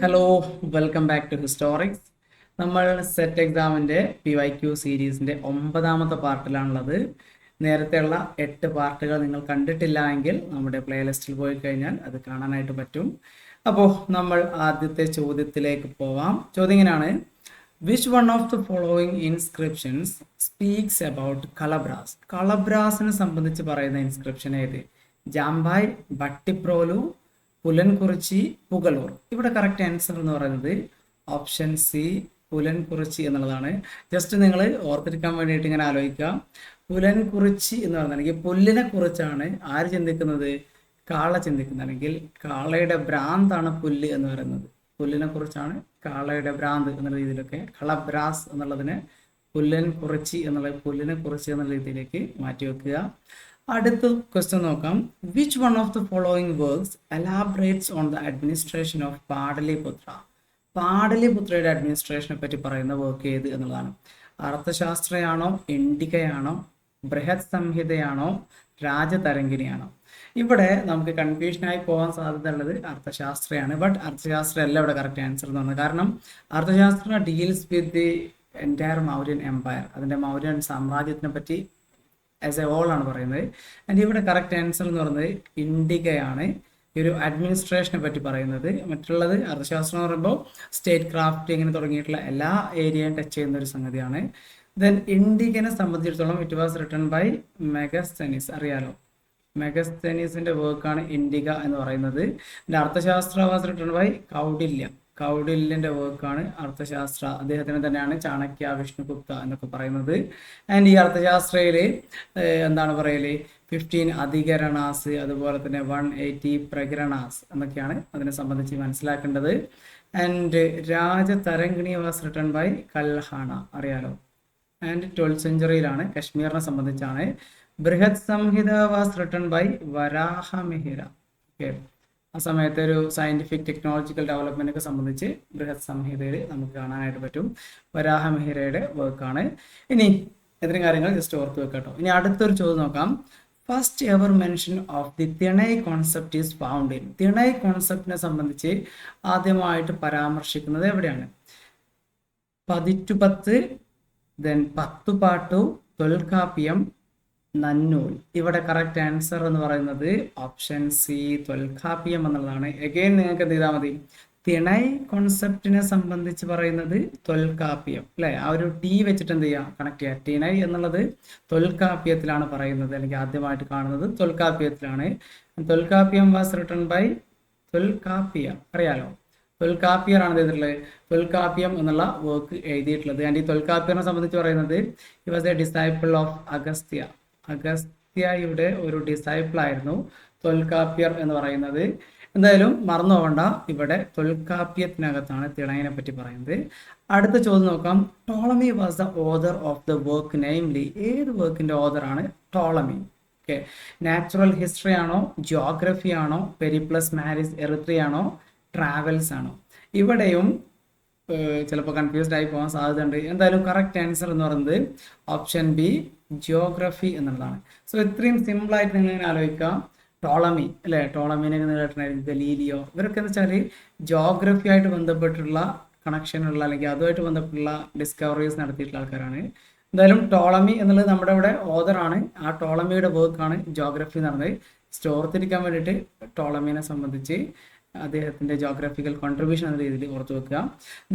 Hello, welcome back to Historics. നമ്മൾ SET എക്സാമിൻ്റെ PYQ സീരീസിൻ്റെ 9ാമത്തെ പാർട്ടിലാണുള്ളത്. നേരത്തെയുള്ള 8 പാർട്ടുകൾ നിങ്ങൾ കണ്ടിട്ടില്ല എങ്കിൽ നമ്മുടെ പ്ലേലിസ്റ്റിൽ പോയി കഴിഞ്ഞാൽ അത് കാണാനായിട്ട് പറ്റും. അപ്പോൾ നമ്മൾ ആദ്യത്തെ ചോദ്യത്തിലേക്ക് പോവാം. ചോദ്യം ഇങ്ങനെയാണ്: which one of the following inscriptions speaks about Kalabhras? കളബ്രാസിനെ സംബന്ധിച്ച് പറയുന്ന ഇൻസ്ക്രിപ്ഷൻ ഏത്? ജാംബായ്, ഭട്ടിപ്രോലു, പുലൻകുറിച്ചി, പുഗലൂർ. ഇവിടെ കറക്റ്റ് ആൻസർ എന്ന് പറയുന്നത് ഓപ്ഷൻ സി, പുലൻകുറിച്ചി എന്നുള്ളതാണ്. ജസ്റ്റ് നിങ്ങൾ ഓർത്തിരിക്കാൻ വേണ്ടിയിട്ട് ഇങ്ങനെ ആലോചിക്കുക. പുലൻകുറിച്ചി എന്ന് പറയുന്നത് പുല്ലിനെ കുറിച്ചാണ് ആര് ചിന്തിക്കുന്നത്? കാള ചിന്തിക്കുന്നത്. അല്ലെങ്കിൽ കാളയുടെ ഭ്രാന്താണ് പുല്ല് എന്ന് പറയുന്നത്. പുല്ലിനെ കുറിച്ചാണ് കാളയുടെ ഭ്രാന്ത് എന്നുള്ള രീതിയിലൊക്കെ കളബ്രാസ് എന്നുള്ളതിനെ പുല്ലിനെ കുറിച്ച് എന്നുള്ള രീതിയിലേക്ക് മാറ്റി വെക്കുക. അടുത്ത ക്വസ്റ്റ്യൻ നോക്കാം. Which one of the following works elaborates on the administration of Pataliputra? പാടലിപുത്രയുടെ അഡ്മിനിസ്ട്രേഷനെ പറ്റി പറയുന്ന വർക്ക് ഏത് എന്നുള്ളതാണ്. അർത്ഥശാസ്ത്രയാണോ, ഇൻഡികയാണോ, ബൃഹത് സംഹിതയാണോ, രാജതരംഗിണിയാണോ? ഇവിടെ നമുക്ക് കൺഫ്യൂഷനായി പോകാൻ സാധ്യത ഉള്ളത് അർത്ഥശാസ്ത്രയാണ്. ബട്ട് അർത്ഥശാസ്ത്ര അല്ല ഇവിടെ കറക്റ്റ് ആൻസർ എന്ന് പറഞ്ഞത്. കാരണം Arthashastra deals with the entire Mauryan empire, അതിൻ്റെ മൗര്യൻ സാമ്രാജ്യത്തിനെ പറ്റി ആസ് എ ഹോൾ ആണ് പറയുന്നത്. ആൻഡ് ഇവിടെ കറക്റ്റ് ആൻസർ എന്ന് പറയുന്നത് ഇൻഡികയാണ്. ഈ ഒരു അഡ്മിനിസ്ട്രേഷനെ പറ്റി പറയുന്നത്. മറ്റുള്ളത് അർത്ഥശാസ്ത്രം എന്ന് പറയുമ്പോൾ സ്റ്റേറ്റ് ക്രാഫ്റ്റ് ഇങ്ങനെ തുടങ്ങിയിട്ടുള്ള എല്ലാ ഏരിയയും ടച്ച് ചെയ്യുന്ന ഒരു സംഗതിയാണ്. ദെൻ ഇൻഡികനെ സംബന്ധിച്ചിടത്തോളം it was written by Megasthenes. അറിയാലോ, മെഗസ്തനീസിന്റെ വർക്കാണ് ഇൻഡിക എന്ന് പറയുന്നത്. അർത്ഥശാസ്ത്ര വാസ് റിട്ടൺ ബൈ കൗഡില്യന്റെ വർക്കാണ് അർത്ഥശാസ്ത്ര. അദ്ദേഹത്തിന് തന്നെയാണ് ചാണക്യ, വിഷ്ണുഗുപ്ത എന്നൊക്കെ പറയുന്നത്. ആൻഡ് ഈ അർത്ഥശാസ്ത്രയിൽ എന്താണ് പറയല്, 15 അധികരണാസ്, അതുപോലെ തന്നെ 180 പ്രകരണാസ് എന്നൊക്കെയാണ് അതിനെ സംബന്ധിച്ച് മനസ്സിലാക്കേണ്ടത്. And Rajatarangini was written by Kalhana, അറിയാലോ. ആൻഡ് 12th സെഞ്ചുറിയിലാണ്, കശ്മീരിനെ സംബന്ധിച്ചാണ്. Brihat Samhita was written by Varahamihira. Okay, ആ സമയത്തെ ഒരു സയന്റിഫിക് ടെക്നോളജിക്കൽ ഡെവലപ്മെന്റ് ഒക്കെ സംബന്ധിച്ച് ബൃഹത് സംഹിതയിൽ നമുക്ക് കാണാനായിട്ട് പറ്റും. വരാഹമിഹിരയുടെ വർക്കാണ്. ഇനി ഇത്രയും കാര്യങ്ങൾ ജസ്റ്റ് ഓർത്ത് വെക്കട്ടോ. ഇനി അടുത്തൊരു ചോദ്യം നോക്കാം. First ever mention of the Tinai concept is found in? Tinai കോൺസെപ്റ്റിനെ സംബന്ധിച്ച് ആദ്യമായിട്ട് പരാമർശിക്കുന്നത് എവിടെയാണ്? പതിറ്റുപത്ത്, ദെൻ പത്തുപാട്ടു, തൊൽക്കാപ്പിയം, നന്നൂൽ. ഇവിടെ കറക്റ്റ് ആൻസർ എന്ന് പറയുന്നത് ഓപ്ഷൻ സി, തൊൽക്കാപ്പിയം എന്നുള്ളതാണ്. എഗെയിൻ നിങ്ങൾക്ക് എന്ത് ചെയ്താൽ മതി, തിണൈ കോൺസെപ്റ്റിനെ സംബന്ധിച്ച് പറയുന്നത് തൊൽക്കാപ്പിയം അല്ലെ, ആ ഒരു ടി വെച്ചിട്ട് എന്ത് ചെയ്യുക, കണക്ട് ചെയ്യുക. തിണൈ എന്നുള്ളത് തൊൽക്കാപ്പിയത്തിലാണ് പറയുന്നത്, അല്ലെങ്കിൽ ആദ്യമായിട്ട് കാണുന്നത് തൊൽക്കാപ്പിയത്തിലാണ്. തൊൽക്കാപ്പിയം വാസ് റിട്ടൺ ബൈ തൊൽക്കാപ്പിയ, അറിയാലോ. തൊൽക്കാപ്പിയർ ആണ് ചെയ്തിട്ടുള്ളത്, തൊൽക്കാപ്പിയം എന്നുള്ള വർക്ക് എഴുതിയിട്ടുള്ളത്. ആൻഡ് ഈ തൊൽക്കാപ്പിയറിനെ സംബന്ധിച്ച് പറയുന്നത് he was a disciple of അഗസ്ത്യയുടെ ഒരു ഡിസൈപ്പിൾ ആയിരുന്നു തൊൽക്കാപ്പിയർ എന്ന് പറയുന്നത്. എന്തായാലും മറന്നു പോകണ്ട, ഇവിടെ തൊൽക്കാപ്പിയത്തിനകത്താണ് തിണൈനെ പറ്റി പറയുന്നത്. അടുത്ത ചോദ്യം നോക്കാം. Ptolemy was the author of the work, namely ഏത് വർക്കിന്റെ ഓതറാണ് ടോളമി? ഓക്കെ, നാച്ചുറൽ ഹിസ്റ്ററി ആണോ, ജിയോഗ്രഫി ആണോ, പെരിപ്ലസ് മാരിസ് എറിത്രി ആണോ, ട്രാവൽസ് ആണോ? ഇവിടെയും ചിലപ്പോൾ കൺഫ്യൂസ്ഡ് ആയി പോകാൻ സാധ്യതയുണ്ട്. എന്തായാലും കറക്റ്റ് ആൻസർ എന്ന് പറയുന്നത് ഓപ്ഷൻ ബി, ജിയോഗ്രഫി എന്നുള്ളതാണ്. സോ ഇത്രയും സിമ്പിളായിട്ട് നിങ്ങൾ ഇങ്ങനെ ആലോചിക്കാം. ടോളമി അല്ലേ, ടോളമീനെ നേരിട്ടുണ്ടായിരുന്നു, ഗലീലിയോ, ഇവരൊക്കെ എന്ന് വെച്ചാൽ ജിയോഗ്രഫി ആയിട്ട് ബന്ധപ്പെട്ടുള്ള കണക്ഷനുള്ള അല്ലെങ്കിൽ അതുമായിട്ട് ബന്ധപ്പെട്ടുള്ള ഡിസ്കവറീസ് നടത്തിയിട്ടുള്ള ആൾക്കാരാണ്. എന്തായാലും ടോളമി എന്നുള്ളത് നമ്മുടെ ഇവിടെ ഓതറാണ്. ആ ടോളമിയുടെ വർക്കാണ് ജിയോഗ്രഫി എന്ന് പറഞ്ഞത്. ഓർത്തിരിക്കാൻ വേണ്ടിയിട്ട് ടോളമീനെ സംബന്ധിച്ച് അദ്ദേഹത്തിന്റെ ജിയോഗ്രഫിക്കൽ കോൺട്രിബ്യൂഷൻ എന്ന രീതിയിൽ ഓർത്തു വെക്കുക.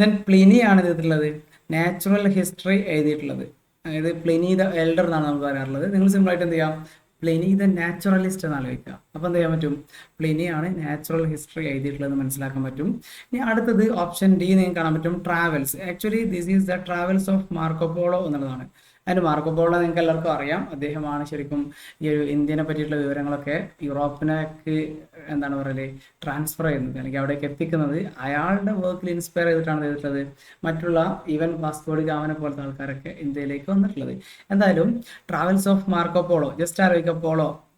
ദെൻ പ്ലിനി ആണ് ചെയ്തിട്ടുള്ളത് നാച്ചുറൽ ഹിസ്റ്ററി എഴുതിയിട്ടുള്ളത്. അതായത് പ്ലിനി ദ എൽഡർ എന്നാണ് നമുക്ക് പറയാറുള്ളത്. നിങ്ങൾ സിമ്പിളായിട്ട് എന്ത് ചെയ്യാം, പ്ലിനി ദ നാച്ചുറലിസ്റ്റ് എന്ന് ആലോചിക്കുക. അപ്പോൾ എന്ത് ചെയ്യാൻ പറ്റും, പ്ലിനി ആണ് നാച്ചുറൽ ഹിസ്റ്ററി എഴുതിയിട്ടുള്ളത് മനസ്സിലാക്കാൻ പറ്റും. ഇനി അടുത്തത് ഓപ്ഷൻ ഡി നിങ്ങൾക്ക് കാണാൻ പറ്റും, travels. Actually this is the travels of Marco Polo എന്നുള്ളതാണ്. അതിന് മാർക്കോപോളോ നിങ്ങൾക്ക് എല്ലാവർക്കും അറിയാം. അദ്ദേഹമാണ് ശരിക്കും ഈ ഒരു ഇന്ത്യനെ പറ്റിയിട്ടുള്ള വിവരങ്ങളൊക്കെ യൂറോപ്പിനേക്ക് എന്താണ് പറയല് ട്രാൻസ്ഫർ ചെയ്യുന്നത്, അല്ലെങ്കിൽ അവിടേക്ക് എത്തിക്കുന്നത്. അയാളുടെ വർക്കിൽ ഇൻസ്പയർ ചെയ്തിട്ടാണ് ചെയ്തിട്ടുള്ളത്. മറ്റുള്ള ഈവൻ വാസ്കോ ഡി ഗാമനെ പോലത്തെ ആൾക്കാരൊക്കെ ഇന്ത്യയിലേക്ക് വന്നിട്ടുള്ളത്. എന്തായാലും ട്രാവൽസ് ഓഫ് മാർക്കോപോളോ, ജസ്റ്റ് ആലോചിക്കുക,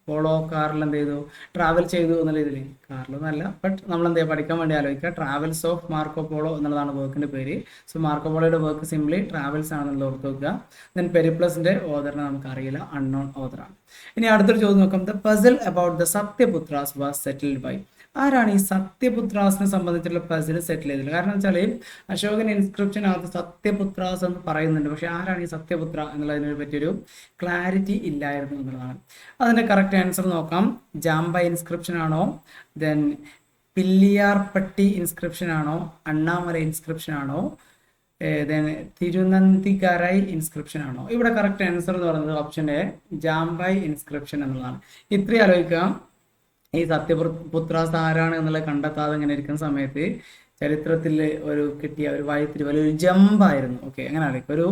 പോളോ കാറിൽ എന്ത് ചെയ്തു, ട്രാവൽ ചെയ്തു എന്നുള്ള ഇതിൽ. കാറിലൊന്നല്ല, ബട്ട് നമ്മൾ എന്ത് ചെയ്യുക, പഠിക്കാൻ വേണ്ടി ആലോചിക്കുക. ട്രാവൽസ് ഓഫ് മാർക്കോപോളോ എന്നുള്ളതാണ് വർക്കിന്റെ പേര്. സോ മാർക്കോപോളോയുടെ വർക്ക് സിംപ്ലി ട്രാവൽസ് ആണെന്നുള്ളത് ഓർത്ത് വെക്കുക. ദെൻ പെരിപ്ലസിന്റെ ഓതറിനെ നമുക്ക് അറിയില്ല, അൺനോൺ ഓതറാണ്. ഇനി അടുത്തൊരു ചോദ്യം നോക്കാം. The puzzle about the Satyaputras was settled by? ആരാണ് ഈ സത്യപുത്രാസിനെ സംബന്ധിച്ചുള്ള പസിൽ സെറ്റിൽ ചെയ്തത്? കാരണം വെച്ചാൽ അശോകൻ ഇൻസ്ക്രിപ്ഷനകത്ത് സത്യപുത്രാസ് എന്ന് പറയുന്നുണ്ട്, പക്ഷെ ആരാണ് ഈ സത്യപുത്ര എന്നുള്ളതിനെ പറ്റിയൊരു ക്ലാരിറ്റി ഇല്ലായിരുന്നു എന്നുള്ളതാണ്. അതിന്റെ കറക്റ്റ് ആൻസർ നോക്കാം. ജാംബ ഇൻസ്ക്രിപ്ഷൻ ആണോ, ദെൻ പില്ലിയാർപട്ടി ഇൻസ്ക്രിപ്ഷൻ ആണോ, അണ്ണാമല ഇൻസ്ക്രിപ്ഷൻ ആണോ, തിരുനന്തികരൈ ഇൻസ്ക്രിപ്ഷൻ ആണോ? ഇവിടെ കറക്റ്റ് ആൻസർ എന്ന് പറയുന്നത് ഓപ്ഷൻ എ, ജാംബൈ ഇൻസ്ക്രിപ്ഷൻ എന്നുള്ളതാണ്. ഇത്രയും ആലോചിക്കുക. ഈ സത്യപുത്രാസ് ആരാണ് എന്നുള്ളത് കണ്ടെത്താതെ ഇങ്ങനെ ഇരിക്കുന്ന സമയത്ത് ചരിത്രത്തിൽ ഒരു കിട്ടിയ ഒരു വഴിത്തിരിവ്, ഒരു ജമ്പായിരുന്നു. ഓക്കെ, അങ്ങനെ ആലോചിക്കുക. ഒരു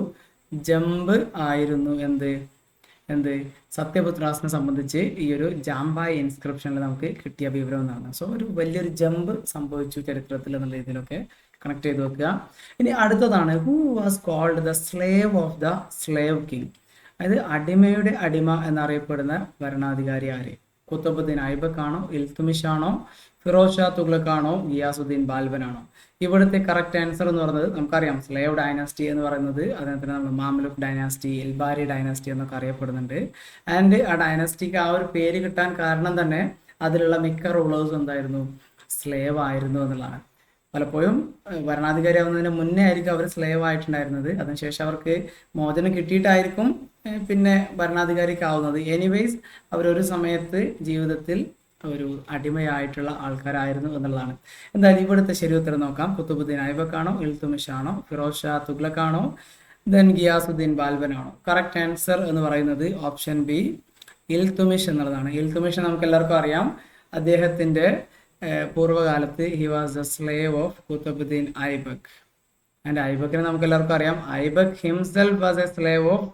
ജമ്പ് ആയിരുന്നു എന്ത് സത്യപുത്രാസിനെ സംബന്ധിച്ച് ഈ ഒരു ജാംബായ് ഇൻസ്ക്രിപ്ഷനിൽ നമുക്ക് കിട്ടിയ വിവരം എന്നാണ്. സോ ഒരു വലിയൊരു ജമ്പ് സംഭവിച്ചു ചരിത്രത്തിൽ എന്നുള്ള രീതിയിലൊക്കെ കണക്ട് ചെയ്ത് വെക്കുക. ഇനി അടുത്തതാണ്, who was called the slave of the slave king? അതായത് അടിമയുടെ അടിമ എന്നറിയപ്പെടുന്ന ഭരണാധികാരി ആര്? കുത്തബുദ്ദീൻ ഐബക്ക് ആണോ, ഇൽത്തുമിഷ് ആണോ, ഫിറോസ് ഷാ തുഗ്ലക് ആണോ, ഗിയാസുദ്ദീൻ ബാൽബൻ ആണോ? ഇവിടുത്തെ കറക്റ്റ് ആൻസർ എന്ന് പറയുന്നത് നമുക്കറിയാം, സ്ലേവ് ഡൈനാസ്റ്റി എന്ന് പറയുന്നത് അതിനെ തന്നെ നമ്മൾ മാമലുക് ഡൈനാസ്റ്റി, ഇൽബാരി ഡൈനാസ്റ്റി എന്നൊക്കെ അറിയപ്പെടുന്നുണ്ട്. ആൻഡ് ആ ഡൈനാസ്റ്റിക്ക് ആ ഒരു പേര് കിട്ടാൻ കാരണം തന്നെ അതിലുള്ള മിക്ക റൂളേഴ്സും എന്തായിരുന്നു, സ്ലേവ് ആയിരുന്നു എന്നുള്ളതാണ്. പലപ്പോഴും ഭരണാധികാരി ആവുന്നതിന് മുന്നേ ആയിരിക്കും അവർ സ്ലേവ് ആയിട്ടുണ്ടായിരുന്നത്, അതിനുശേഷം അവർക്ക് മോചനം കിട്ടിയിട്ടായിരിക്കും പിന്നെ ഭരണാധികാരിക്കാവുന്നത്. എനിവേസ് അവരൊരു സമയത്ത് ജീവിതത്തിൽ ഒരു അടിമയായിട്ടുള്ള ആൾക്കാരായിരുന്നു എന്നുള്ളതാണ്. എന്തായാലും ഇവിടുത്തെ ശരി ഉത്തരം നോക്കാം. കുത്തുബുദ്ദീൻ ഐബക്ക് ആണോ, ഇൽത്തുമിഷ് ആണോ, ഫിറോസ് ഷാ തുഗ്ലക് ആണോ, ദെൻ ഗിയാസുദ്ദീൻ ബാൽബൻ ആണോ? കറക്റ്റ് ആൻസർ എന്ന് പറയുന്നത് ഓപ്ഷൻ ബി, ഇൽത്തുമിഷ് എന്നുള്ളതാണ്. ഇൽത്തുമിഷ് നമുക്ക് എല്ലാവർക്കും അറിയാം, അദ്ദേഹത്തിന്റെ പൂർവ്വകാലത്ത് he was the slave of Qutbuddin Aibak. And ഐബക്കിനെ നമുക്ക് എല്ലാവർക്കും അറിയാം, Aibak himself was a slave of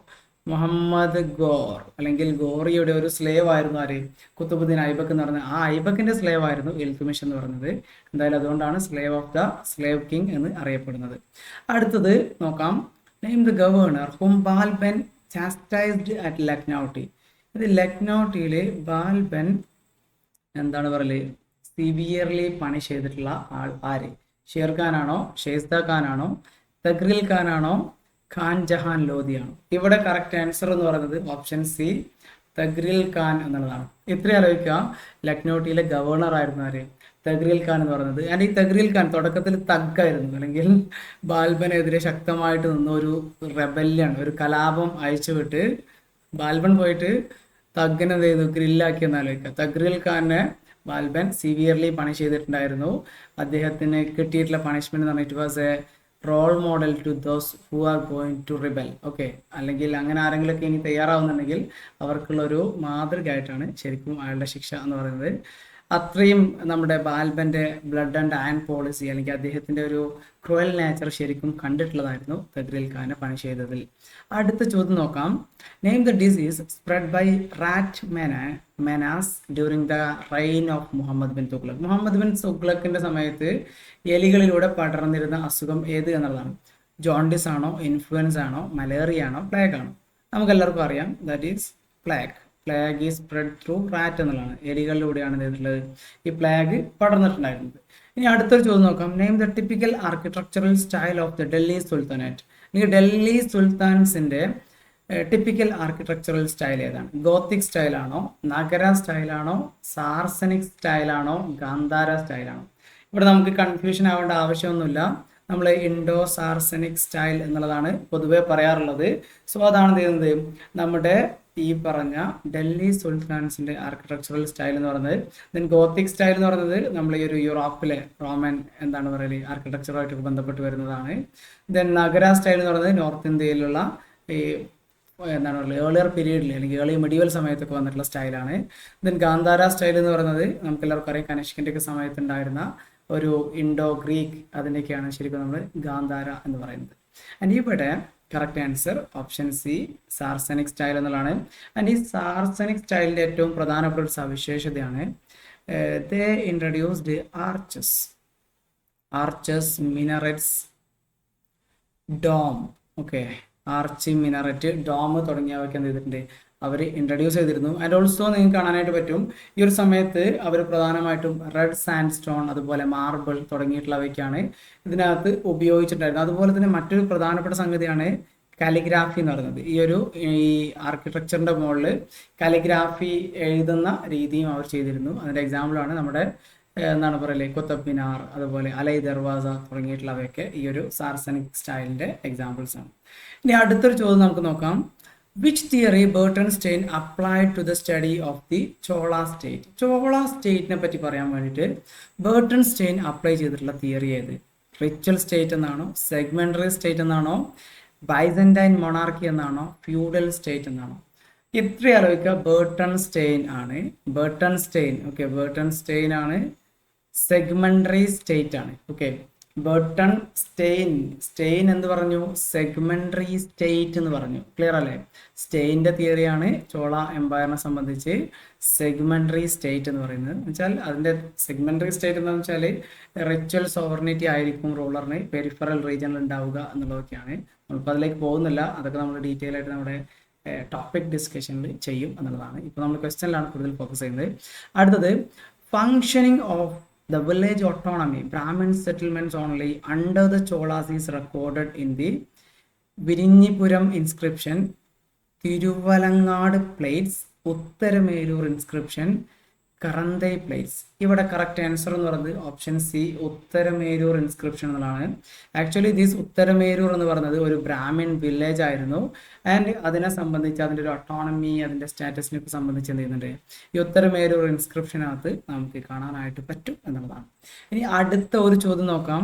Muhammad Ghor, അല്ലെങ്കിൽ ഗോറിയുടെ ഒരു സ്ലേവ് ആയിരുന്നു ആര്, കുത്തുബുദ്ദീൻ ഐബക്ക് എന്ന് പറഞ്ഞത്. ആ ഐബക്കിന്റെ സ്ലേവ് ആയിരുന്നു ഇൽത്തുമിഷ് എന്ന് പറയുന്നത്. എന്തായാലും അതുകൊണ്ടാണ് slave of the slave king എന്ന് അറിയപ്പെടുന്നത്. അടുത്തത് നോക്കാം, name the governor whom Balban chastised at Lakhnauti? ഇത് ലക്നൌട്ടിയില് ബാൽബൻ എന്താണ് പറയല്, സിവിയർലി പണിഷ് ചെയ്തിട്ടുള്ള ആൾ ആര്? ഷേർഖാൻ ആണോ, ഷേസ്ത ഖാൻ ആണോ, തഗ്രിൽ ഖാൻ ആണോ, ഖാൻ ജഹാൻ ലോധിയാണോ? ഇവിടെ കറക്റ്റ് ആൻസർ എന്ന് പറയുന്നത് ഓപ്ഷൻ സി, തഗ്രിൽ ഖാൻ എന്നുള്ളതാണ്. ഇത്രയും ആലോചിക്കുക, ലക്നൌട്ടിയിലെ ഗവർണർ ആയിരുന്നു ആര്, തഗ്രിൽ ഖാൻ എന്ന് പറയുന്നത്. ആൻഡ് ഈ തഗ്രിൽ ഖാൻ തുടക്കത്തിൽ തഗ്ഗായിരുന്നു, അല്ലെങ്കിൽ ബാൽബനെതിരെ ശക്തമായിട്ട് നിന്ന ഒരു റെബല്യൺ, ഒരു കലാപം അയച്ചുവിട്ട് ബാൽബൻ പോയിട്ട് തഗ്ഗിനെ എന്ത് ചെയ്തു, ഗ്രില്ലാക്കി എന്നാലോചിക്കുക. തഗ്രിൽ ഖാനെ ബാൽബൻ സിവിയർലി പണിഷ് ചെയ്തിട്ടുണ്ടായിരുന്നു. അദ്ദേഹത്തിന് കിട്ടിയിട്ടുള്ള പണിഷ്മെന്റ് എന്ന് പറഞ്ഞാൽ it was a role model to those who are going to rebel. Okay, അല്ലെങ്കിൽ അങ്ങനെ ആരെങ്കിലുമൊക്കെ ഇനി തയ്യാറാവുന്നുണ്ടെങ്കിൽ അവർക്കുള്ള ഒരു മാതൃകയായിട്ടാണ് ശരിക്കും അയാളുടെ ശിക്ഷ എന്ന് പറയുന്നത്. അത്രയും നമ്മുടെ ബാൽബന്റെ ബ്ലഡ് ആൻഡ് അയൺ പോളിസി, അല്ലെങ്കിൽ അദ്ദേഹത്തിന്റെ ഒരു ക്രൂവൽ നേച്ചർ ശരിക്കും കണ്ടിട്ടുള്ളതായിരുന്നു തഗ്രിൽ ഖാനെ പണിഷ് ചെയ്തതിൽ. അടുത്ത ചോദ്യം നോക്കാം, name the disease spread by rat menace during the reign of Muhammad bin Tughlaq? Muhammad bin തുഗ്ലക്കിന്റെ സമയത്ത് എലികളിലൂടെ പടർന്നിരുന്ന അസുഖം ഏത് എന്നുള്ളതാണ്. ജോണ്ടിസ് ആണോ, ഇൻഫ്ലുവൻസ് ആണോ, മലേറിയ ആണോ, പ്ലേഗ് ആണോ? നമുക്ക് എല്ലാവർക്കും അറിയാം, that is plague. Plague is spread through rat എന്നുള്ളതാണ്. എലികളിലൂടെയാണ് ഇതിലുള്ളത് ഈ പ്ലേഗ് പടർന്നിട്ടുണ്ടായിരുന്നത്. ഇനി അടുത്തൊരു ചോദ്യം നോക്കാം, name the typical architectural style of the Delhi sultanate? അല്ലെങ്കിൽ ഡൽഹി സുൽത്താൻസിന്റെ ടിപ്പിക്കൽ ആർക്കിടെക്ചറൽ സ്റ്റൈൽ ഏതാണ്? ഗോത്തിക് സ്റ്റൈലാണോ, നഗര സ്റ്റൈലാണോ, സാർസനിക് സ്റ്റൈലാണോ, ഗാന്ധാര സ്റ്റൈലാണോ? ഇവിടെ നമുക്ക് കൺഫ്യൂഷൻ ആവേണ്ട ആവശ്യമൊന്നുമില്ല, നമ്മൾ ഇൻഡോ സാർസനിക് സ്റ്റൈൽ എന്നുള്ളതാണ് പൊതുവെ പറയാറുള്ളത്. സോ അതാണ് ചെയ്യുന്നത് നമ്മുടെ ഈ പറഞ്ഞ ഡൽഹി സുൽത്താൻസിന്റെ ആർക്കിടെക്ചറൽ സ്റ്റൈൽ എന്ന് പറയുന്നത്. ദെൻ ഗോത്തിക് സ്റ്റൈൽ എന്ന് പറയുന്നത് നമ്മൾ ഈ ഒരു യൂറോപ്പിലെ റോമൻ എന്താണ് പറയുക ആർക്കിടെക്ചറുമായിട്ട് ബന്ധപ്പെട്ട് വരുന്നതാണ്. ദെൻ നഗര സ്റ്റൈൽ എന്ന് പറയുന്നത് നോർത്ത് ഇന്ത്യയിലുള്ള ഈ എന്താണ് പറയുക ഏർലിയർ പീരീഡിൽ അല്ലെങ്കിൽ ഏർലി മെഡീവൽ സമയത്തൊക്കെ വന്നിട്ടുള്ള സ്റ്റൈലാണ്. ദെൻ ഗാന്ധാര സ്റ്റൈൽ എന്ന് പറയുന്നത് നമുക്ക് എല്ലാവർക്കും അറിയാം കനിഷ്കിന്റെ ഒക്കെ സമയത്ത് ഉണ്ടായിരുന്ന ഒരു ഇൻഡോ ഗ്രീക്ക് അതിൻ്റെയൊക്കെയാണ് ശരിക്കും നമ്മൾ ഗാന്ധാര എന്ന് പറയുന്നത്. ആൻഡ് ഇവിടെ correct answer option C, Saracenic style എന്നുള്ളതാണ്. ആൻഡ് ഈ സാർസനിക് സ്റ്റൈലിന്റെ ഏറ്റവും പ്രധാനപ്പെട്ട ഒരു സവിശേഷതയാണ് they introduced arches, minarets, dome. Okay, arch, minaret, dome തുടങ്ങിയവയൊക്കെ എന്ത് ചെയ്തിട്ടുണ്ട്, അവർ ഇൻട്രൊഡ്യൂസ് ചെയ്തിരുന്നു. ആൻഡ് ഓൾസോ നിങ്ങൾക്ക് കാണാനായിട്ട് പറ്റും ഈ ഒരു സമയത്ത് അവർ പ്രധാനമായിട്ടും റെഡ് സാൻഡ് സ്റ്റോൺ, അതുപോലെ മാർബിൾ തുടങ്ങിയിട്ടുള്ളവയ്ക്കാണ് ഇതിനകത്ത് ഉപയോഗിച്ചിട്ടുണ്ടായിരുന്നത്. അതുപോലെ തന്നെ മറ്റൊരു പ്രധാനപ്പെട്ട സംഗതിയാണ് കാലിഗ്രാഫി എന്ന് പറയുന്നത്. ഈ ആർക്കിടെക്ചറിന്റെ മുകളിൽ കാലിഗ്രാഫി എഴുതുന്ന രീതിയും അവർ ചെയ്തിരുന്നു. അതിന്റെ എക്സാമ്പിളാണ് നമ്മുടെ എന്താണ് പറയല്, കുത്തബ് മിനാർ, അതുപോലെ അലൈ ദർവാസ തുടങ്ങിയിട്ടുള്ളവയൊക്കെ ഈ ഒരു സാർസനിക് സ്റ്റൈലിന്റെ എക്സാമ്പിൾസ് ആണ്. ഇനി അടുത്തൊരു ചോദ്യം നമുക്ക് നോക്കാം. Which theory Burton Stein applied to the study of the Chola state? Chola സ്റ്റേറ്റിനെ പറ്റി പറയാൻ വേണ്ടിയിട്ട് ബർട്ടൺസ്റ്റൈൻ അപ്ലൈ ചെയ്തിട്ടുള്ള തിയറി ഏത്? റിച്വൽ സ്റ്റേറ്റ് എന്നാണോ, സെഗ്മെന്ററി സ്റ്റേറ്റ് എന്നാണോ, ബൈസന്റൈൻ മൊണാർക്കി എന്നാണോ, ഫ്യൂഡൽ സ്റ്റേറ്റ് എന്നാണോ? ഇത്രയും ആലോചിക്കുക. ബർട്ടൺസ്റ്റൈൻ ആണ്. ബർട്ടൺസ്റ്റൈൻ ആണ് സെഗ്മെന്ററി സ്റ്റേറ്റ് ആണ്. ഓക്കെ, സ്റ്റെയിൻ എന്ന് പറഞ്ഞു, സെഗ്മെന്ററി സ്റ്റേറ്റ് എന്ന് പറഞ്ഞു. ക്ലിയർ അല്ലേ? സ്റ്റെയിൻ്റെ തിയറിയാണ് ചോള എംപയറിനെ സംബന്ധിച്ച് സെഗ്മെന്ററി സ്റ്റേറ്റ് എന്ന് പറയുന്നത്. എന്നുവെച്ചാൽ അതിൻ്റെ സെഗ്മെന്ററി സ്റ്റേറ്റ് എന്താണെന്ന് വെച്ചാൽ റിച്വൽ സോവറിനിറ്റി ആയിരിക്കും റൂളറിന് പെരിഫറൽ റീജിയനിൽ ഉണ്ടാവുക എന്നുള്ളതൊക്കെയാണ്. നമ്മളിപ്പോൾ അതിലേക്ക് പോകുന്നില്ല, അതൊക്കെ നമ്മൾ ഡീറ്റെയിൽ ആയിട്ട് നമ്മുടെ ടോപ്പിക് ഡിസ്കഷനിൽ ചെയ്യും എന്നുള്ളതാണ്. ഇപ്പോൾ നമ്മൾ ക്വസ്റ്റ്യനിലാണ് കൂടുതൽ ഫോക്കസ് ചെയ്യുന്നത്. അടുത്തത്, functioning of the village autonomy Brahmin settlements only under the Cholas is recorded in the Virinnipuram inscription, Thiruvalangad plates, Uttaramelur inscription, Karandai plates. ഇവിടെ കറക്റ്റ് ആൻസർ എന്ന് പറയുന്നത് ഓപ്ഷൻ സി, ഉത്തരമേരൂർ ഇൻസ്ക്രിപ്ഷൻ എന്നുള്ളതാണ്. ആക്ച്വലി ദിസ് ഉത്തരമേരൂർ എന്ന് പറയുന്നത് ഒരു Brahmin village ആയിരുന്നു. And അതിനെ സംബന്ധിച്ച് അതിൻ്റെ ഒരു ഓട്ടോണമി, അതിൻ്റെ സ്റ്റാറ്റസിനെ സംബന്ധിച്ച് എന്ത് ചെയ്യുന്നുണ്ട്, ഈ ഉത്തരമേരൂർ ഇൻസ്ക്രിപ്ഷനകത്ത് നമുക്ക് കാണാനായിട്ട് പറ്റും എന്നുള്ളതാണ്. ഇനി അടുത്ത ഒരു ചോദ്യം നോക്കാം.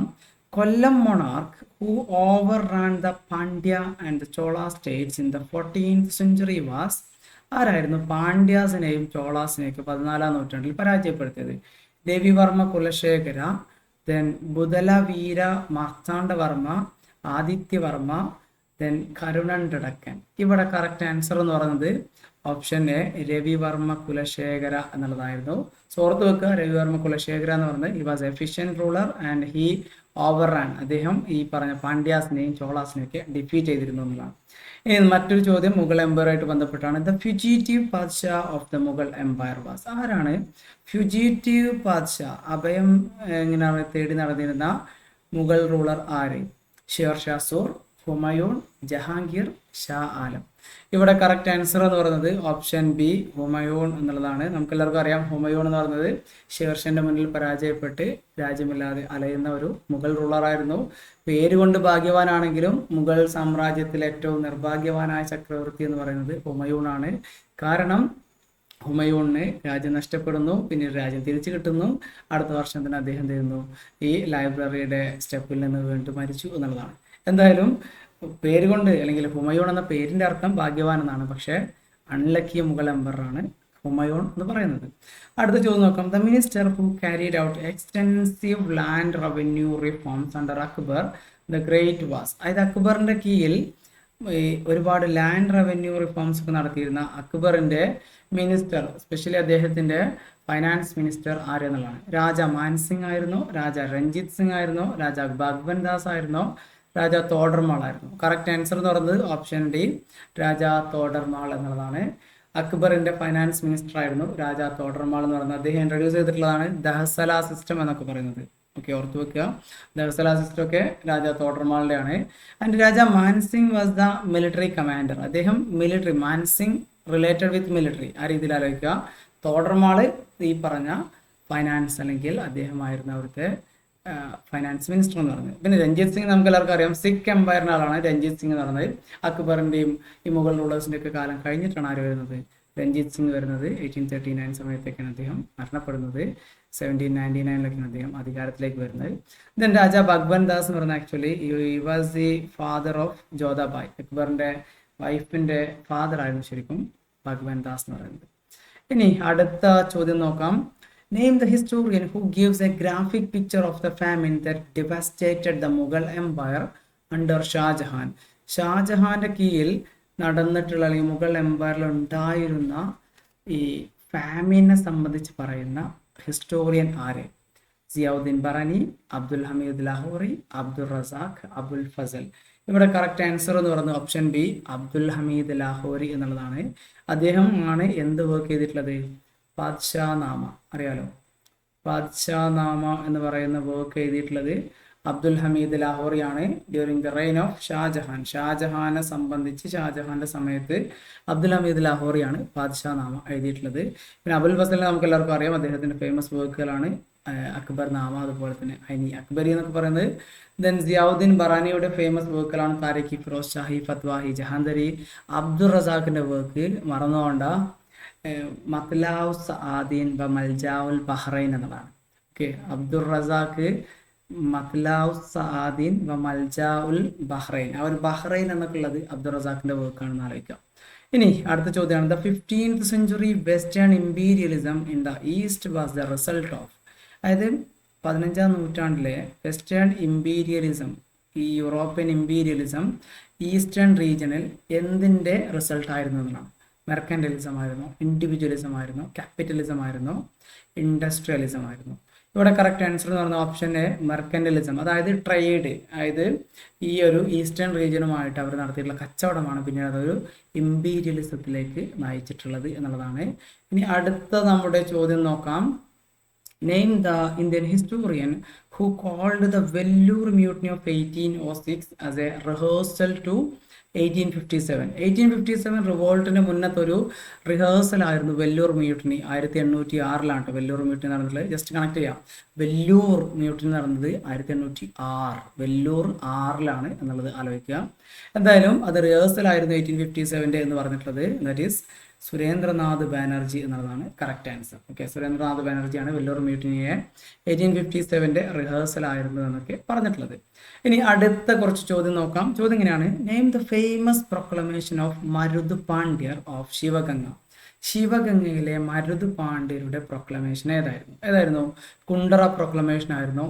കൊല്ലം monarch who overran the Pandya and the Chola states in the 14th century was? ആരായിരുന്നു പാണ്ഡ്യാസിനെയും ചോളാസിനെയൊക്കെ 14ാം നൂറ്റാണ്ടിൽ പരാജയപ്പെടുത്തിയത്? Ravivarma Kulasekhara, then Budalavira Marthandavarma, Adityavarma, then Karunandadakkan. ഇവിടെ കറക്റ്റ് ആൻസർ എന്ന് പറയുന്നത് ഓപ്ഷൻ എ, രവിവർമ്മ കുലശേഖര എന്നുള്ളതായിരുന്നു. ഓർത്ത് വെക്കുക, രവിവർമ്മ കുലശേഖര എന്ന് പറയുന്നത് he was efficient ruler and he overran. അദ്ദേഹം ഈ പറഞ്ഞ പാണ്ഡ്യാസിനെയും ചോളാസിനെയും ഒക്കെ ഡിഫീറ്റ് ചെയ്തിരുന്നു എന്നുള്ളതാണ്. ഇനി മറ്റൊരു ചോദ്യം മുഗൾ എംപയറായിട്ട് ബന്ധപ്പെട്ടാണ്. The fugitive padshah of the Mughal empire was? ആരാണ് ഫ്യൂജിറ്റീവ് പാദ്ഷാ, അഭയം എങ്ങനെയാണ് തേടി നടന്നിരുന്ന മുഗൾ റൂളർ ആര്? ഷേർഷാ സൂർ, ഹുമയൂൺ, ജഹാംഗീർ, ഷാ ആലം. ഇവിടെ കറക്റ്റ് ആൻസർ എന്ന് പറയുന്നത് ഓപ്ഷൻ ബി, ഹുമയൂൺ എന്നുള്ളതാണ്. നമുക്കെല്ലാവർക്കും അറിയാം, ഹുമയൂൺ എന്ന് പറയുന്നത് ഷേർഷാന്റെ മുന്നിൽ പരാജയപ്പെട്ട് രാജ്യമില്ലാതെ അലയുന്ന ഒരു മുഗൾ റൂളറായിരുന്നു. പേരുകൊണ്ട് ഭാഗ്യവാനാണെങ്കിലും മുഗൾ സാമ്രാജ്യത്തിലെ ഏറ്റവും നിർഭാഗ്യവാനായ ചക്രവർത്തി എന്ന് പറയുന്നത് ഹുമയൂൺ ആണ്. കാരണം ഹുമയൂണിന് രാജ്യം നഷ്ടപ്പെടുന്നു, പിന്നീട് രാജ്യം തിരിച്ചു കിട്ടുന്നു. അടുത്ത വർഷം തന്നെ അദ്ദേഹം ചെയ്യുന്നു ഈ ലൈബ്രറിയുടെ സ്റ്റെപ്പിൽ നിന്ന് വീണ്ടും മരിച്ചു എന്നുള്ളതാണ്. എന്തായാലും പേര് കൊണ്ട്, അല്ലെങ്കിൽ ഹുമയൂൺ എന്ന പേരിന്റെ അർത്ഥം ഭാഗ്യവാൻ എന്നാണ്. പക്ഷേ അൺലക്കി മുഗൾ എംപറാണ് ഹുമയൂൺ എന്ന് പറയുന്നത്. അടുത്ത ചോദ്യം നോക്കാം. The minister who carried out extensive land revenue reforms under Akbar the great was? അതായത് അക്ബറിന്റെ കീഴിൽ ഒരുപാട് ലാൻഡ് റവന്യൂ റിഫോംസ് ഒക്കെ നടത്തിയിരുന്ന അക്ബറിന്റെ മിനിസ്റ്റർ, എസ്പെഷ്യലി അദ്ദേഹത്തിന്റെ ഫൈനാൻസ് മിനിസ്റ്റർ ആരെന്നുള്ളതാണ്. രാജ മാൻസിംഗ് ആയിരുന്നോ, രാജ രഞ്ജിത് സിംഗ് ആയിരുന്നോ, രാജ ഭഗ്വൻ ദാസ് ആയിരുന്നോ, രാജ തോഡർമാൾ ആയിരുന്നു? കറക്റ്റ് ആൻസർ എന്ന് പറയുന്നത് ഓപ്ഷൻ ഡി, രാജ തോഡർമാൾ എന്നുള്ളതാണ്. അക്ബറിന്റെ ഫൈനാൻസ് മിനിസ്റ്റർ ആയിരുന്നു രാജ തോഡർമാൾ എന്ന് പറയുന്നത്. അദ്ദേഹം ഇൻട്രൊഡ്യൂസ് ചെയ്തിട്ടുള്ളതാണ് ദഹസല സിസ്റ്റം എന്നൊക്കെ പറയുന്നത്. ഓക്കെ, ഓർത്ത് വെക്കുക, ദഹസല സിസ്റ്റം ഒക്കെ രാജ തോഡർമാളിന്റെ ആണ്. And Raja Mansingh was the military commander. അദ്ദേഹം military, Mansingh related with military, ആ രീതിയിൽ ആലോചിക്കുക. തോഡർമാള് ഈ പറഞ്ഞ ഫൈനാൻസ്, അല്ലെങ്കിൽ അദ്ദേഹമായിരുന്നു അവിടുത്തെ ഫൈനാൻസ് മിനിസ്റ്റർ എന്ന് പറഞ്ഞത്. പിന്നെ രഞ്ജിത് സിംഗ് നമുക്ക് എല്ലാവർക്കും അറിയാം, സിഖ് എംപയറിന്റെ ആളാണ് രഞ്ജിത് സിംഗ് എന്ന് പറയുന്നത്. അക്ബറിന്റെയും ഈ മുഗൾ റൂളേഴ്സിന്റെ ഒക്കെ കാലം കഴിഞ്ഞിട്ടാണ് ആര് വരുന്നത്, രഞ്ജിത് സിംഗ് വരുന്നത്. 1839 സമയത്തേക്കാണ് അദ്ദേഹം മരണപ്പെടുന്നത്. 1799 അദ്ദേഹം അധികാരത്തിലേക്ക് വരുന്നത്. ദെൻ രാജ ഭഗ്വൻ ദാസ് എന്ന് പറയുന്നത് actually he was the father of Jodhabai. അക്ബറിന്റെ വൈഫിന്റെ ഫാദർ ആയിരുന്നു ശരിക്കും ഭഗ്വൻ ദാസ് എന്ന് പറയുന്നത്. ഇനി അടുത്ത ചോദ്യം നോക്കാം. Name the historian who gives a graphic picture of the famine that devastated the Mughal Empire under Shah Jahan. ഷാജഹാന്റെ കീഴിൽ നടന്നിട്ടുള്ള, അല്ലെങ്കിൽ മുഗൾ എംപയറിൽ ഉണ്ടായിരുന്ന ഈ ഫാമിനെ സംബന്ധിച്ച് പറയുന്ന ഹിസ്റ്റോറിയൻ ആര്? സിയാവുദ്ദീൻ ബറാനി, അബ്ദുൽ ഹമീദ് ലാഹോറി, അബ്ദുൾ റസാഖ്, അബുൽ ഫസൽ. ഇവിടെ കറക്റ്റ് ആൻസർ എന്ന് പറയുന്നത് ഓപ്ഷൻ ബി, അബ്ദുൽ ഹമീദ് ലാഹോറി എന്നുള്ളതാണ്. അദ്ദേഹം ആണ് എന്ത് വർക്ക് ചെയ്തിട്ടുള്ളത്? പാദ്ഷാനാമ അറിയാലോ, പാദ്ഷാനാമ എന്ന് പറയുന്ന വർക്ക് എഴുതിയിട്ടുള്ളത് അബ്ദുൽ ഹമീദ് ലാഹോറിയാണ് during the reign of Shahjahan. ഷാജഹാനെ സംബന്ധിച്ച് ഷാജഹാന്റെ സമയത്ത് അബ്ദുൽ ഹമീദ് ലാഹോറിയാണ് പാദ്ഷാ നാമ എഴുതിയിട്ടുള്ളത്. പിന്നെ അബുൽ ഫസലിനെ നമുക്ക് എല്ലാവർക്കും അറിയാം, അദ്ദേഹത്തിന്റെ ഫേമസ് വർക്കുകളാണ് അക്ബർ നാമ, അതുപോലെ തന്നെ ഐനി അക്ബരി എന്നൊക്കെ പറയുന്നത്. ദെൻ സിയാവുദ്ദീൻ ബറാനിയുടെ ഫേമസ് വർക്കുകളാണ് താരിഖ് ഫിറോസ് ഷാഹി, ഫത്വാഹി ജഹാന്തരി. അബ്ദുൾ റസാഖിന്റെ വർക്ക് മറന്നുകൊണ്ട മത്ലാഉ സആദീൻ വ മൽജാഉൽ ബഹ്റൈൻ എന്നതാണ്. ഓക്കെ, അബ്ദുൾ റസാഖ് മത്ലാഉ സആദീൻ വ മൽജാഉൽ ബഹ്റൈൻ, ആ ഒരു ബഹ്റൈൻ എന്നൊക്കെ ഉള്ളത് അബ്ദുൾ റസാഖിന്റെ വർക്കാണെന്ന് ആലോചിക്കാം. ഇനി അടുത്ത ചോദ്യമാണ്, the 15th century western imperialism in the east was the result of. അതായത് 15ാം നൂറ്റാണ്ടിലെ വെസ്റ്റേൺ ഇമ്പീരിയലിസം, ഈ യൂറോപ്യൻ ഇമ്പീരിയലിസം ഈസ്റ്റേൺ റീജിയനിൽ എന്തിൻ്റെ റിസൾട്ട് ആയിരുന്നു എന്നാണ്. മെർക്കൻറ്റലിസം ആയിരുന്നോ, ഇൻഡിവിജ്വലിസം ആയിരുന്നോ, ക്യാപിറ്റലിസം ആയിരുന്നോ, ഇൻഡസ്ട്രിയലിസം ആയിരുന്നു? ഇവിടെ കറക്റ്റ് ആൻസർ എന്ന് പറഞ്ഞ ഓപ്ഷൻ എ മെർക്കൻറ്റലിസം, അതായത് ട്രേഡ്, അതായത് ഈ ഒരു ഈസ്റ്റേൺ റീജിയനുമായിട്ട് അവർ നടത്തിയിട്ടുള്ള കച്ചവടമാണ് പിന്നീട് അതൊരു ഇമ്പീരിയലിസത്തിലേക്ക് നയിച്ചിട്ടുള്ളത് എന്നുള്ളതാണ്. ഇനി അടുത്ത നമ്മുടെ ചോദ്യം നോക്കാം. Name the Indian historian who called the Vellore Mutiny of 1806 as a rehearsal to 1857. 1857 റിവോൾട്ടിന് മുന്നത്തെ ഒരു റിഹേഴ്സൽ ആയിരുന്നു വെല്ലൂർ മ്യൂട്ടിനി. 1806 വെല്ലൂർ മ്യൂട്ടിനി നടന്നിട്ടുള്ളത്. ജസ്റ്റ് കണക്ട് ചെയ്യാം, വെല്ലൂർ മ്യൂട്ടിനി നടന്നത് 1806, വെല്ലൂർ 6 എന്നുള്ളത് ആലോചിക്കുക. എന്തായാലും അത് റിഹേഴ്സൽ ആയിരുന്നു 1857 എന്ന് പറഞ്ഞിട്ടുള്ളത്. ദാറ്റ് ഈസ് സുരേന്ദ്രനാഥ് ബാനർജി എന്നുള്ളതാണ് കറക്റ്റ് ആൻസർ. ഓക്കെ, സുരേന്ദ്രനാഥ് ബാനർജിയാണ് വെല്ലൂർ മ്യൂട്ടിനിയെ 1857 റിഹേഴ്സൽ ആയിരുന്നു എന്നൊക്കെ പറഞ്ഞിട്ടുള്ളത്. ഇനി അടുത്ത കുറച്ച് ചോദ്യം നോക്കാം. ചോദ്യം ഇങ്ങനെയാണ്, name the famous proclamation of Marudu Pandyar of Sivaganga. ശിവഗംഗയിലെ മരുത് പാണ്ഡ്യരുടെ പ്രൊക്ലമേഷൻ ഏതായിരുന്നു? കുണ്ടറ പ്രൊക്ലമേഷൻ ആയിരുന്നോ,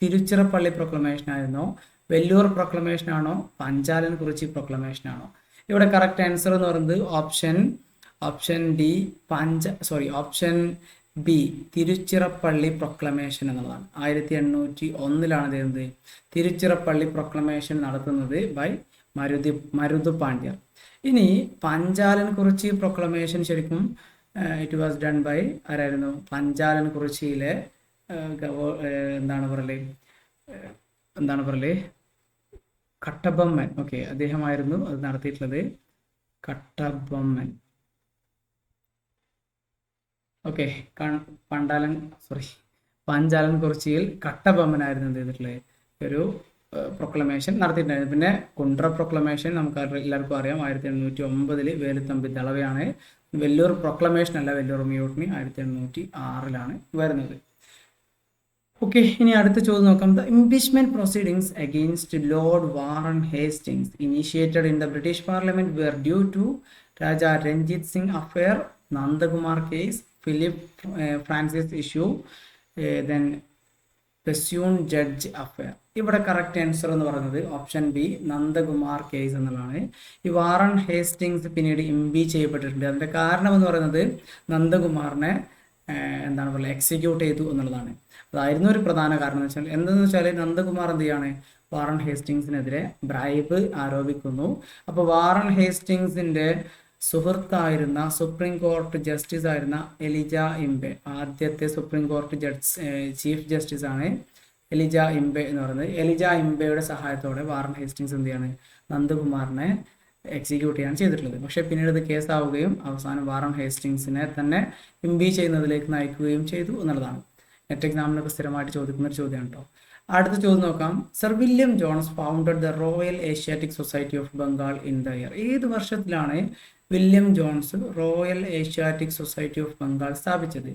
തിരുച്ചിറപ്പള്ളി പ്രൊക്ലമേഷൻ ആയിരുന്നോ, വെല്ലൂർ പ്രൊക്ലമേഷൻ ആണോ, പഞ്ചാലൻ കുറിച്ചി പ്രൊക്ലമേഷൻ ആണോ? ഇവിടെ കറക്റ്റ് ആൻസർ എന്ന് പറയുന്നത് ഓപ്ഷൻ ബി തിരുച്ചിറപ്പള്ളി പ്രൊക്ലമേഷൻ എന്നുള്ളതാണ്. 1801 ചെയ്യുന്നത് തിരുച്ചിറപ്പള്ളി പ്രൊക്ലമേഷൻ നടത്തുന്നത് ബൈ മരുത് പാണ്ഡ്യർ. ഇനി പഞ്ചാലൻ കുറിച്ചി പ്രൊക്ലമേഷൻ ശരിക്കും ഇറ്റ് വാസ് ഡൺ ബൈ ആരായിരുന്നു? പഞ്ചാലൻ കുറിച്ചിയിലെ എന്താണ് പറയല് കട്ടബൊമ്മൻ. ഓക്കെ, അദ്ദേഹമായിരുന്നു അത് നടത്തിയിട്ടുള്ളത്, കട്ടബൊമ്മൻ. ഓക്കെ, പഞ്ചാലൻ കുറിച്ചിയിൽ കട്ടബൊമ്മനായിരുന്നു എന്ത് ചെയ്തിട്ടുള്ളത്, ഒരു പ്രൊക്ലമേഷൻ നടത്തിയിട്ടുണ്ടായിരുന്നു. പിന്നെ കുണ്ട്ര പ്രൊക്ലമേഷൻ നമുക്ക് എല്ലാവർക്കും അറിയാം, 1809 വേലുത്തമ്പി ദളവയാണ്. വെല്ലൂർ പ്രൊക്ലമേഷൻ അല്ല, വെല്ലൂർ മ്യൂട്ടിനി 1806 വരുന്നത്. ഓക്കെ, ഇനി അടുത്ത ചോദ്യം നോക്കാം. The impeachment proceedings against Lord Warren Hastings initiated in the British parliament were due to Raja Ranjit Singh affair, Nandakumar case, Philip Francis issue, then peon judge affair. ഇവിടെ കറക്റ്റ് ആൻസർ എന്ന് പറയുന്നത് ഓപ്ഷൻ ബി നന്ദകുമാർ കേസ് എന്നുള്ളതാണ്. ഈ വാറൻ ഹേസ്റ്റിംഗ്സ് പിന്നീട് impeach ചെയ്യപ്പെട്ടിട്ടുണ്ട്. അതിന്റെ കാരണം എന്ന് പറയുന്നത് നന്ദകുമാറിനെ എക്സിക്യൂട്ട് ചെയ്തു എന്നുള്ളതാണ്. അതായിരുന്നു ഒരു പ്രധാന കാരണം എന്ന് വെച്ചാൽ. എന്തെന്ന് വെച്ചാൽ നന്ദകുമാർ എന്ത് ചെയ്യാണ്, വാറൻ ഹേസ്റ്റിങ്സിനെതിരെ ബ്രൈബ് ആരോപിക്കുന്നു. അപ്പോൾ വാറൻ ഹേസ്റ്റിങ്സിന്റെ സുഹൃത്തായിരുന്ന സുപ്രീം കോടതി ജസ്റ്റിസ് ആയിരുന്ന എലിജ ഇംബെ, ആദ്യത്തെ സുപ്രീം കോടതി ചീഫ് ജസ്റ്റിസ് ആണ് എലിജ ഇംബെ എന്ന് പറയുന്നത്. എലിജ ഇംബെയുടെ സഹായത്തോടെ വാറൻ ഹേസ്റ്റിങ്സ് എന്ത് ചെയ്യാണ്, നന്ദകുമാറിനെ എക്സിക്യൂട്ട് ചെയ്യാൻ ചെയ്തിട്ടുള്ളത്. പക്ഷേ പിന്നീട് ഇത് കേസാവുകയും അവസാനം വാറൻ ഹേസ്റ്റിങ്സിനെ തന്നെ ഇംപീച്ച് ചെയ്യുന്നതിലേക്ക് നയിക്കുകയും ചെയ്തു എന്നുള്ളതാണ്. നെറ്റ് എക്സാമിനൊക്കെ സ്ഥിരമായിട്ട് ചോദിക്കുന്ന ഒരു ചോദ്യമാണ് കേട്ടോ. അടുത്ത ചോദ്യം നോക്കാം. Sir William Jones founded the Royal Asiatic society of Bengal in the year. ഏത് വർഷത്തിലാണ് William Jones Royal Asiatic society of Bengal സ്ഥാപിച്ചത്?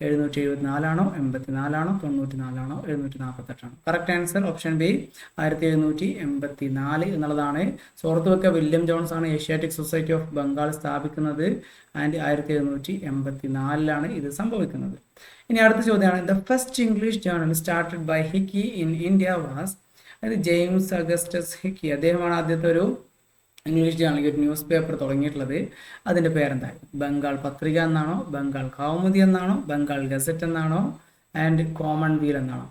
774 84 94 748? കറക്റ്റ് ആൻസർ ഓപ്ഷൻ ബി 1784 എന്നുള്ളതാണ്. സുഹൃത്ത് വെക്കുക, വില്യം ജോൺസ് ആണ് ഏഷ്യാറ്റിക് സൊസൈറ്റി ഓഫ് ബംഗാൾ സ്ഥാപിക്കുന്നത്. ആൻഡ് 1784 ഇത് സംഭവിക്കുന്നത്. ഇനി അടുത്ത ചോദ്യമാണ്, the first English journal started by Hicky in India was, അതായത് ജെയിംസ് അഗസ്റ്റസ് ഹിക്കി. അദ്ദേഹമാണ് ആദ്യത്തെ ഒരു ഇംഗ്ലീഷ് ജേർണൽ, ഒരു ന്യൂസ് പേപ്പർ തുടങ്ങിയിട്ടുള്ളത്. അതിൻ്റെ പേരെന്തായിരുന്നു? ബംഗാൾ പത്രിക എന്നാണോ, ബംഗാൾ കൗമുദി എന്നാണോ, ബംഗാൾ ഗസറ്റ് എന്നാണോ, ആൻഡ് കോമൺവീൽ എന്നാണോ?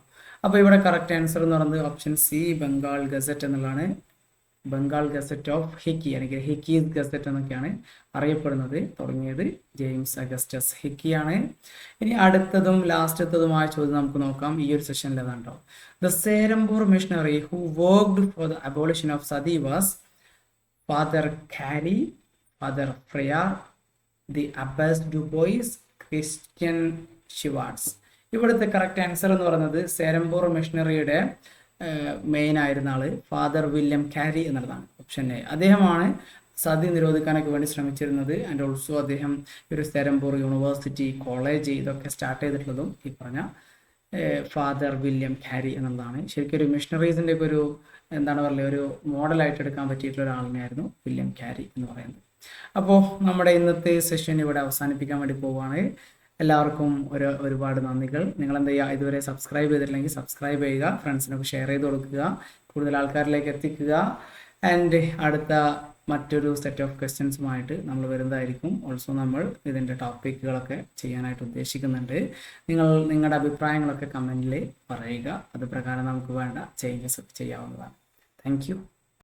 അപ്പോൾ ഇവിടെ കറക്റ്റ് ആൻസർ എന്ന് പറയുന്നത് ഓപ്ഷൻ സി ബംഗാൾ ഗസറ്റ് എന്നുള്ളതാണ്. ബംഗാൾ ഗസറ്റ് ഓഫ് ഹിക്കി, അല്ലെങ്കിൽ ഹിക്കീസ് ഗസറ്റ് എന്നൊക്കെയാണ് അറിയപ്പെടുന്നത്. തുടങ്ങിയത് ജെയിംസ് അഗസ്റ്റസ് ഹിക്കിയാണ്. ഇനി അടുത്തതും ലാസ്റ്റത്തതുമായ ചോദ്യം നമുക്ക് നോക്കാം. ഈ ഒരു സെഷനിൽ ഏതാണ്ടോ, The Serampore missionary who worked for the abolition of Sati was Father Carey, Father Freya, the Abbas Du Bois, Christian Schwartz. ഇവിടുത്തെ കറക്റ്റ് ആൻസർ എന്ന് പറയുന്നത് സേരംപൂർ മിഷണറിയുടെ മെയിൻ ആയിരുന്ന ആള് ഫാദർ വില്യം കാരി എന്നുള്ളതാണ്. Option A. അദ്ദേഹമാണ് സതി നിരോധിക്കാനൊക്കെ വേണ്ടി ശ്രമിച്ചിരുന്നത്. ആൻഡ് ഓൾസോ അദ്ദേഹം ഒരു സേരംപൂർ യൂണിവേഴ്സിറ്റി, കോളേജ് ഇതൊക്കെ സ്റ്റാർട്ട് ചെയ്തിട്ടുള്ളതും ഈ പറഞ്ഞ ഫാദർ വില്യം കാരി എന്നുള്ളതാണ്. ശരിക്കും ഒരു മിഷണറീസിൻ്റെ ഒക്കെ ഒരു എന്താണ് പറയുക, ഒരു മോഡലായിട്ട് എടുക്കാൻ പറ്റിയിട്ടുള്ള ഒരാളിനെയായിരുന്നു വില്യം കാരി എന്ന് പറയുന്നത്. അപ്പോൾ നമ്മുടെ ഇന്നത്തെ സെഷൻ ഇവിടെ അവസാനിപ്പിക്കാൻ വേണ്ടി പോവുകയാണ്. എല്ലാവർക്കും ഒരുപാട് നന്ദികൾ. നിങ്ങൾ എന്ത് ചെയ്യുക, ഇതുവരെ സബ്സ്ക്രൈബ് ചെയ്തിട്ടില്ലെങ്കിൽ സബ്സ്ക്രൈബ് ചെയ്യുക, ഫ്രണ്ട്സിനൊക്കെ ഷെയർ ചെയ്ത് കൊടുക്കുക, കൂടുതൽ ആൾക്കാരിലേക്ക് എത്തിക്കുക. ആൻഡ് അടുത്ത മറ്റൊരു സെറ്റ് ഓഫ് ക്വസ്റ്റ്യൻസുമായിട്ട് നമ്മൾ വരുന്നതായിരിക്കും. ഓൾസോ നമ്മൾ ഇതിൻ്റെ ടോപ്പിക്കുകളൊക്കെ ചെയ്യാനായിട്ട് ഉദ്ദേശിക്കുന്നുണ്ട്. നിങ്ങളുടെ അഭിപ്രായങ്ങളൊക്കെ കമൻറ്റിൽ പറയുക. അത് പ്രകാരം നമുക്ക് വേണ്ട ചേഞ്ചസ് ഒക്കെ ചെയ്യാവുന്നതാണ്. Thank you.